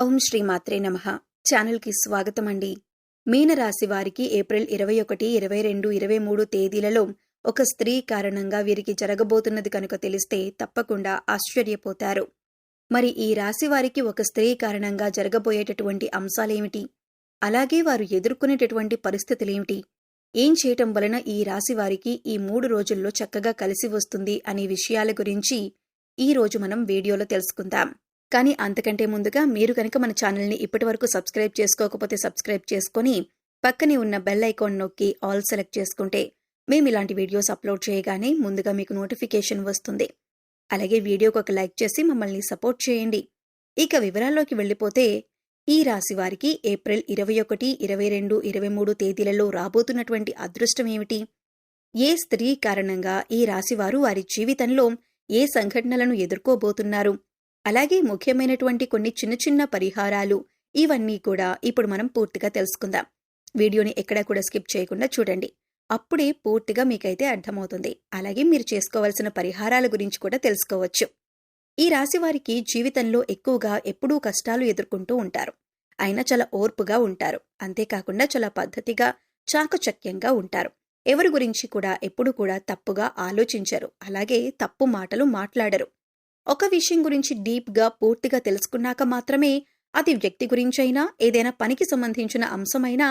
ఓం శ్రీ మాత్రే నమః. ఛానల్కి స్వాగతం అండి. మీనరాశి వారికి ఏప్రిల్ 21, 22, 23 తేదీలలో ఒక స్త్రీ కారణంగా వీరికి జరగబోతున్నది కనుక తెలిస్తే తప్పకుండా ఆశ్చర్యపోతారు. మరి ఈ రాశి వారికి ఒక స్త్రీ కారణంగా జరగబోయేటటువంటి అంశాలేమిటి? అలాగే వారు ఎదుర్కొనేటటువంటి పరిస్థితులేమిటి? ఏం చేయటం వలన ఈ రాశి వారికి ఈ 3 రోజుల్లో చక్కగా కలిసి వస్తుంది అనే విషయాల గురించి ఈ రోజు మనం వీడియోలో తెలుసుకుందాం. కానీ అంతకంటే ముందుగా మీరు కనుక మన ఛానల్ని ఇప్పటివరకు సబ్స్క్రైబ్ చేసుకోకపోతే సబ్స్క్రైబ్ చేసుకొని పక్కనే ఉన్న బెల్ ఐకాన్ నొక్కి ఆల్ సెలెక్ట్ చేసుకుంటే మేము ఇలాంటి వీడియోస్ అప్లోడ్ చేయగానే ముందుగా మీకు నోటిఫికేషన్ వస్తుంది. అలాగే వీడియోకి ఒక లైక్ చేసి మమ్మల్ని సపోర్ట్ చేయండి. ఇక వివరాల్లోకి వెళ్ళిపోతే ఈ రాశి వారికి ఏప్రిల్ 21, 22, 23 తేదీలలో రాబోతున్నటువంటి అదృష్టం ఏమిటి? ఏ స్త్రీ కారణంగా ఈ రాశివారు వారి జీవితంలో ఏ సంఘటనలను ఎదుర్కోబోతున్నారు? అలాగే ముఖ్యమైనటువంటి కొన్ని చిన్న చిన్న పరిహారాలు ఇవన్నీ కూడా ఇప్పుడు మనం పూర్తిగా తెలుసుకుందాం. వీడియోని ఎక్కడా కూడా స్కిప్ చేయకుండా చూడండి. అప్పుడే పూర్తిగా మీకైతే అర్థమవుతుంది. అలాగే మీరు చేసుకోవాల్సిన పరిహారాల గురించి కూడా తెలుసుకోవచ్చు. ఈ రాశి వారికి జీవితంలో ఎక్కువగా ఎప్పుడూ కష్టాలు ఎదుర్కొంటూ ఉంటారు. అయినా చాలా ఓర్పుగా ఉంటారు. అంతేకాకుండా చాలా పద్ధతిగా చాకచక్యంగా ఉంటారు. ఎవరి గురించి కూడా ఎప్పుడు కూడా తప్పుగా ఆలోచించరు. అలాగే తప్పు మాటలు మాట్లాడరు. ఒక విషయం గురించి డీప్గా పూర్తిగా తెలుసుకున్నాక మాత్రమే అది వ్యక్తి గురించైనా ఏదైనా పనికి సంబంధించిన అంశమైనా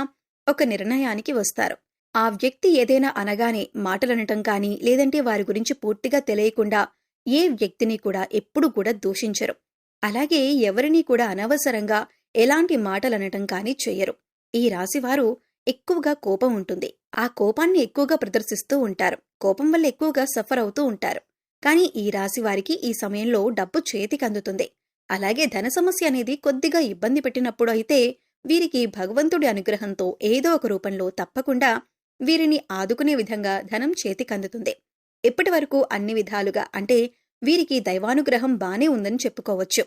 ఒక నిర్ణయానికి వస్తారు. ఆ వ్యక్తి ఏదైనా అనగానే మాటలనటం కానీ లేదంటే వారి గురించి పూర్తిగా తెలియకుండా ఏ వ్యక్తిని కూడా ఎప్పుడు కూడా దూషించరు. అలాగే ఎవరినీ కూడా అనవసరంగా ఎలాంటి మాటలనటం కానీ చెయ్యరు. ఈ రాశివారు ఎక్కువగా కోపం ఉంటుంది. ఆ కోపాన్ని ఎక్కువగా ప్రదర్శిస్తూ ఉంటారు. కోపం వల్ల ఎక్కువగా సఫర్ అవుతూ ఉంటారు. కానీ ఈ రాశి వారికి ఈ సమయంలో డబ్బు చేతికి అందుతుంది. అలాగే ధన సమస్య అనేది కొద్దిగా ఇబ్బంది పెట్టినప్పుడు అయితే వీరికి భగవంతుడి అనుగ్రహంతో ఏదో ఒక రూపంలో తప్పకుండా వీరిని ఆదుకునే విధంగా ధనం చేతికందుతుంది. ఇప్పటి వరకు అన్ని విధాలుగా అంటే వీరికి దైవానుగ్రహం బానే ఉందని చెప్పుకోవచ్చు.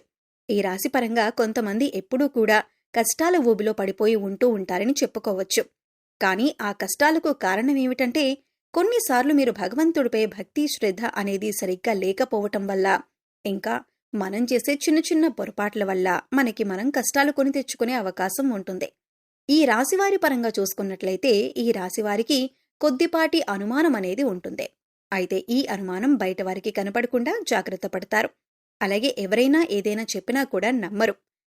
ఈ రాశి పరంగా కొంతమంది ఎప్పుడూ కూడా కష్టాల ఊబిలో పడిపోయి ఉంటూ ఉంటారని చెప్పుకోవచ్చు. కానీ ఆ కష్టాలకు కారణమేమిటంటే కొన్నిసార్లు మీరు భగవంతుడిపై భక్తి శ్రద్ధ అనేది సరిగ్గా లేకపోవటం వల్ల, ఇంకా మనం చేసే చిన్న చిన్న పొరపాట్ల వల్ల మనకి మనం కష్టాలు కొని తెచ్చుకునే అవకాశం ఉంటుంది. ఈ రాశివారి పరంగా చూసుకున్నట్లయితే ఈ రాశివారికి కొద్దిపాటి అనుమానం అనేది ఉంటుంది. అయితే ఈ అనుమానం బయట వారికి కనపడకుండా జాగ్రత్త పడతారు. అలాగే ఎవరైనా ఏదైనా చెప్పినా కూడా నమ్మరు.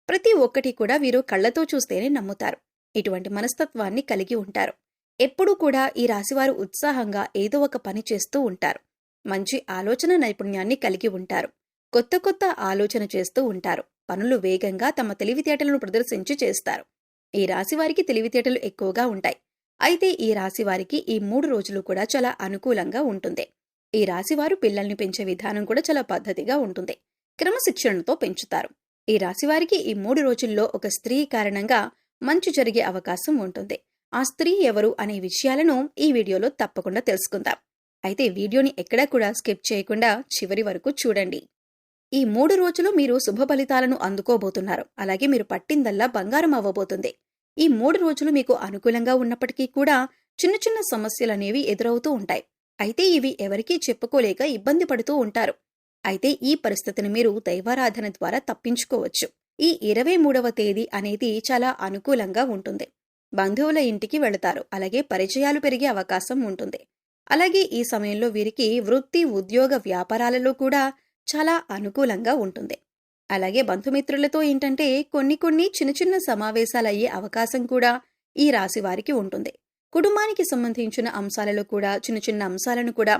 ప్రతి ఒక్కటి కూడా వీరు కళ్లతో చూస్తేనే నమ్ముతారు. ఇటువంటి మనస్తత్వాన్ని కలిగి ఉంటారు. ఎప్పుడూ కూడా ఈ రాశివారు ఉత్సాహంగా ఏదో ఒక పని చేస్తూ ఉంటారు. మంచి ఆలోచన నైపుణ్యాన్ని కలిగి ఉంటారు. కొత్త కొత్త ఆలోచన చేస్తూ ఉంటారు. పనులు వేగంగా తమ తెలివితేటలను ప్రదర్శించి చేస్తారు. ఈ రాశివారికి తెలివితేటలు ఎక్కువగా ఉంటాయి. అయితే ఈ రాశివారికి ఈ 3 రోజులు కూడా చాలా అనుకూలంగా ఉంటుంది. ఈ రాశివారు పిల్లల్ని పెంచే విధానం కూడా చాలా పద్ధతిగా ఉంటుంది. క్రమశిక్షణతో పెంచుతారు. ఈ రాశివారికి ఈ 3 రోజుల్లో ఒక స్త్రీ కారణంగా మంచి జరిగే అవకాశం ఉంటుంది. ఆ స్త్రీ ఎవరు అనే విషయాలను ఈ వీడియోలో తప్పకుండా తెలుసుకుందాం. అయితే వీడియోని ఎక్కడా కూడా స్కిప్ చేయకుండా చివరి వరకు చూడండి. ఈ 3 రోజులు మీరు శుభ ఫలితాలను అందుకోబోతున్నారు. అలాగే మీరు పట్టిందల్లా బంగారం అవ్వబోతుంది. ఈ 3 రోజులు మీకు అనుకూలంగా ఉన్నప్పటికీ కూడా చిన్న చిన్న సమస్యలనేవి ఎదురవుతూ ఉంటాయి. అయితే ఇవి ఎవరికీ చెప్పుకోలేక ఇబ్బంది పడుతూ ఉంటారు. అయితే ఈ పరిస్థితిని మీరు దైవారాధన ద్వారా తప్పించుకోవచ్చు. ఈ 23వ తేదీ అనేది చాలా అనుకూలంగా ఉంటుంది. బంధువుల ఇంటికి వెళతారు. అలాగే పరిచయాలు పెరిగే అవకాశం ఉంటుంది. అలాగే ఈ సమయంలో వీరికి వృత్తి, ఉద్యోగ, వ్యాపారాలలో కూడా చాలా అనుకూలంగా ఉంటుంది. అలాగే బంధుమిత్రులతో ఏంటంటే కొన్ని చిన్న చిన్న సమావేశాలయ్యే అవకాశం కూడా ఈ రాశి వారికి ఉంటుంది. కుటుంబానికి సంబంధించిన అంశాలలో కూడా చిన్న చిన్న అంశాలను కూడా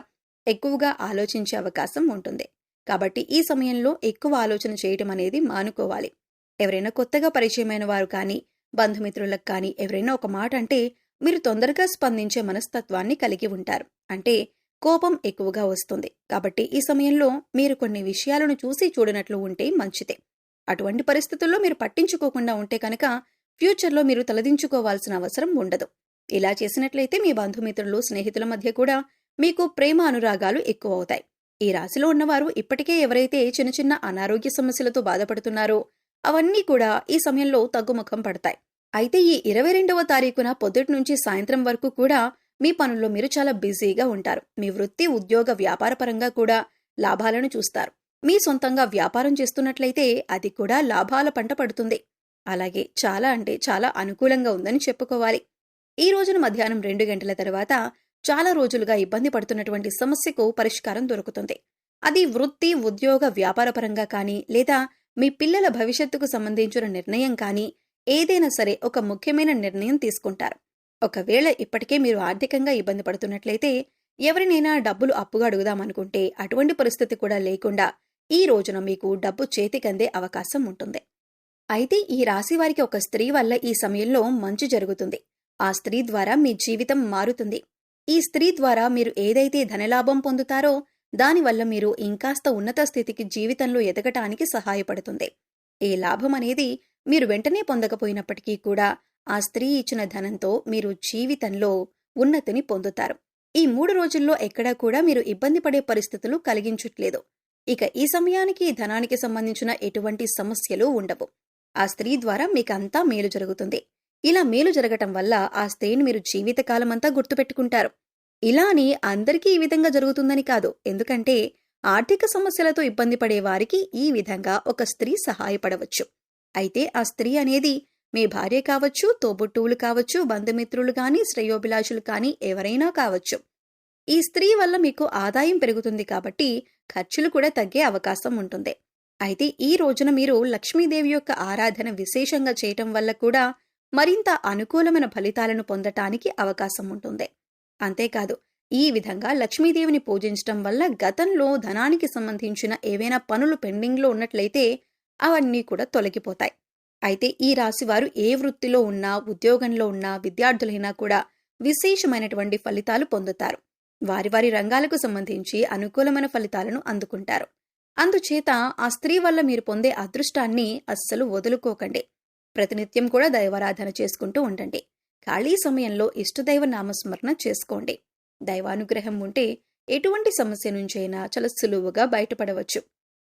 ఎక్కువగా ఆలోచించే అవకాశం ఉంటుంది. కాబట్టి ఈ సమయంలో ఎక్కువ ఆలోచన చేయటం అనేది మానుకోవాలి. ఎవరైనా కొత్తగా పరిచయమైన వారు కానీ బంధుమిత్రులకు కానీ ఎవరైనా ఒక మాట అంటే మీరు తొందరగా స్పందించే మనస్తత్వాన్ని కలిగి ఉంటారు. అంటే కోపం ఎక్కువగా వస్తుంది. కాబట్టి ఈ సమయంలో మీరు కొన్ని విషయాలను చూసి చూడనట్లు ఉంటే మంచిదే. అటువంటి పరిస్థితుల్లో మీరు పట్టించుకోకుండా ఉంటే కనుక ఫ్యూచర్లో మీరు తలదించుకోవాల్సిన అవసరం ఉండదు. ఇలా చేసినట్లయితే మీ బంధుమిత్రులు, స్నేహితుల మధ్య కూడా మీకు ప్రేమ అనురాగాలు ఎక్కువ అవుతాయి. ఈ రాశిలో ఉన్నవారు ఇప్పటికే ఎవరైతే చిన్న చిన్న అనారోగ్య సమస్యలతో బాధపడుతున్నారో అవన్నీ కూడా ఈ సమయంలో తగ్గుముఖం పడతాయి. అయితే ఈ 22వ తారీఖున పొద్దుటి నుంచి సాయంత్రం వరకు కూడా మీ పనుల్లో మీరు చాలా బిజీగా ఉంటారు. మీ వృత్తి, ఉద్యోగ, వ్యాపార పరంగా కూడా లాభాలను చూస్తారు. మీ సొంతంగా వ్యాపారం చేస్తున్నట్లయితే అది కూడా లాభాల పంట పడుతుంది. అలాగే చాలా అంటే చాలా అనుకూలంగా ఉందని చెప్పుకోవాలి. ఈ రోజున మధ్యాహ్నం 2 గంటల తర్వాత చాలా రోజులుగా ఇబ్బంది పడుతున్నటువంటి సమస్యకు పరిష్కారం దొరుకుతుంది. అది వృత్తి, ఉద్యోగ, వ్యాపారపరంగా కానీ లేదా మీ పిల్లల భవిష్యత్తుకు సంబంధించిన నిర్ణయం కానీ ఏదైనా సరే ఒక ముఖ్యమైన నిర్ణయం తీసుకుంటారు. ఒకవేళ ఇప్పటికే మీరు ఆర్థికంగా ఇబ్బంది పడుతున్నట్లయితే ఎవరినైనా డబ్బులు అప్పుగా అడుగుదామనుకుంటే అటువంటి పరిస్థితి కూడా లేకుండా ఈ రోజున మీకు డబ్బు చేతికందే అవకాశం ఉంటుంది. అయితే ఈ రాశి వారికి ఒక స్త్రీ వల్ల ఈ సమయంలో మంచి జరుగుతుంది. ఆ స్త్రీ ద్వారా మీ జీవితం మారుతుంది. ఈ స్త్రీ ద్వారా మీరు ఏదైతే ధనలాభం పొందుతారో దానివల్ల మీరు ఇంకాస్త ఉన్నత స్థితికి జీవితంలో ఎదగటానికి సహాయపడుతుంది. ఈ లాభం అనేది మీరు వెంటనే పొందకపోయినప్పటికీ కూడా ఆ స్త్రీ ఇచ్చిన ధనంతో మీరు జీవితంలో ఉన్నతిని పొందుతారు. ఈ 3 రోజుల్లో ఎక్కడా కూడా మీరు ఇబ్బంది పడే పరిస్థితులు కలిగించట్లేదు. ఇక ఈ సమయానికి ధనానికి సంబంధించిన ఎటువంటి సమస్యలు ఉండవు. ఆ స్త్రీ ద్వారా మీకంతా మేలు జరుగుతుంది. ఇలా మేలు జరగటం వల్ల ఆ స్త్రీని మీరు జీవితకాలమంతా గుర్తుపెట్టుకుంటారు. ఇలా అని అందరికీ ఈ విధంగా జరుగుతుందని కాదు. ఎందుకంటే ఆర్థిక సమస్యలతో ఇబ్బంది పడే వారికి ఈ విధంగా ఒక స్త్రీ సహాయపడవచ్చు. అయితే ఆ స్త్రీ అనేది మీ భార్య కావచ్చు, తోబుట్టువులు కావచ్చు, బంధుమిత్రులు కానీ, శ్రేయోభిలాషులు కానీ ఎవరైనా కావచ్చు. ఈ స్త్రీ వల్ల మీకు ఆదాయం పెరుగుతుంది కాబట్టి ఖర్చులు కూడా తగ్గే అవకాశం ఉంటుంది. అయితే ఈ రోజున మీరు లక్ష్మీదేవి యొక్క ఆరాధన విశేషంగా చేయటం వల్ల కూడా మరింత అనుకూలమైన ఫలితాలను పొందటానికి అవకాశం ఉంటుంది. అంతేకాదు, ఈ విధంగా లక్ష్మీదేవిని పూజించటం వల్ల గతంలో ధనానికి సంబంధించిన ఏవైనా పనులు పెండింగ్లో ఉన్నట్లయితే అవన్నీ కూడా తొలగిపోతాయి. అయితే ఈ రాశివారు ఏ వృత్తిలో ఉన్నా, ఉద్యోగంలో ఉన్నా, విద్యార్థులైనా కూడా విశేషమైనటువంటి ఫలితాలు పొందుతారు. వారి వారి రంగాలకు సంబంధించి అనుకూలమైన ఫలితాలను అందుకుంటారు. అందుచేత ఆ స్త్రీ వల్ల మీరు పొందే అదృష్టాన్ని అస్సలు వదులుకోకండి. ప్రతినిత్యం కూడా దైవారాధన చేసుకుంటూ ఉండండి. ఖాళీ సమయంలో ఇష్టదైవ నామస్మరణ చేసుకోండి. దైవానుగ్రహం ఉంటే ఎటువంటి సమస్య నుంచైనా చాలా సులువుగా బయటపడవచ్చు.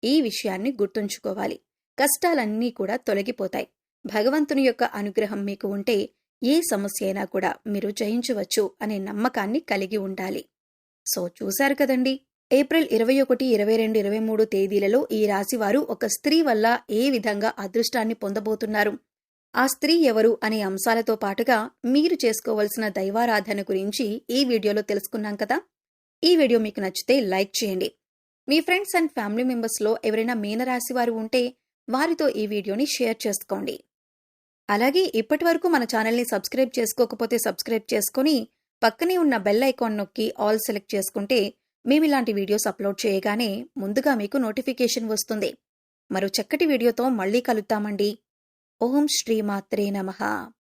ఈ విషయాన్ని గుర్తుంచుకోవాలి. కష్టాలన్నీ కూడా తొలగిపోతాయి. భగవంతుని యొక్క అనుగ్రహం మీకు ఉంటే ఏ సమస్య అయినా కూడా మీరు జయించవచ్చు అనే నమ్మకాన్ని కలిగి ఉండాలి. సో చూశారు కదండి, ఏప్రిల్ 21, 22, 23 తేదీలలో ఈ రాశివారు ఒక స్త్రీ వల్ల ఏ విధంగా అదృష్టాన్ని పొందబోతున్నారు, ఆ స్త్రీ ఎవరు అనే అంశాలతో పాటుగా మీరు చేసుకోవలసిన దైవారాధన గురించి ఈ వీడియోలో తెలుసుకున్నాం కదా. ఈ వీడియో మీకు నచ్చితే లైక్ చేయండి. మీ ఫ్రెండ్స్ అండ్ ఫ్యామిలీ మెంబర్స్లో ఎవరైనా మీనరాశి వారు ఉంటే వారితో ఈ వీడియోని షేర్ చేసుకోండి. అలాగే ఇప్పటివరకు మన ఛానల్ని సబ్స్క్రైబ్ చేసుకోకపోతే సబ్స్క్రైబ్ చేసుకొని పక్కనే ఉన్న బెల్ ఐకాన్ నొక్కి ఆల్ సెలెక్ట్ చేసుకుంటే మేము ఇలాంటి వీడియోస్ అప్లోడ్ చేయగానే ముందుగా మీకు నోటిఫికేషన్ వస్తుంది. మరో చక్కటి వీడియోతో మళ్ళీ కలుద్దామండి. ఓం శ్రీమాత్రే నమః.